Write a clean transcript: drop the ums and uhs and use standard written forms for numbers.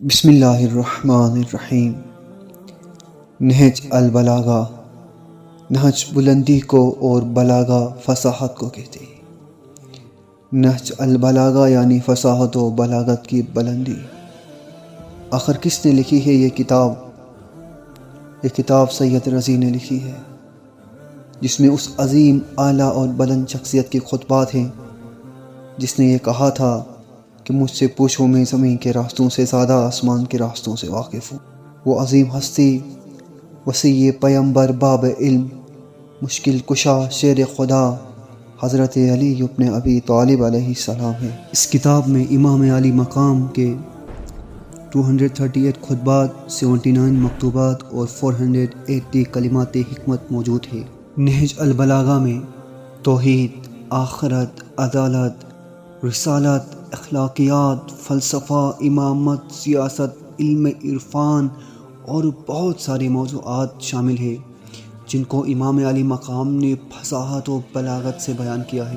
بسم اللہ الرحمن الرحیم۔ نہج البلاغہ، نہج بلندی کو اور بلاغہ فصاحت کو کہتے ہیں۔ نہج البلاغہ یعنی فصاحت و بلاغت کی بلندی۔ آخر کس نے لکھی ہے یہ کتاب؟ یہ کتاب سید رضی نے لکھی ہے، جس میں اس عظیم اعلیٰ اور بلند شخصیت کے خطبات ہیں جس نے یہ کہا تھا کہ مجھ سے پوچھو، میں زمین کے راستوں سے زیادہ آسمان کے راستوں سے واقف ہوں۔ وہ عظیم ہستی، وسیع پیمبر، باب علم، مشکل کشا، شیر خدا حضرت علی ابن ابی طالب علیہ السلام ہے۔ اس کتاب میں امام علی مقام کے 238 خطبات، 79 مکتوبات اور 480 کلمات حکمت موجود ہے۔ نہج البلاغہ میں توحید، آخرت، عدالت، رسالت، اخلاقیات، فلسفہ، امامت، سیاست، علم، عرفان اور بہت سارے موضوعات شامل ہیں جن کو امام علی مقام نے فصاحت و بلاغت سے بیان کیا ہے۔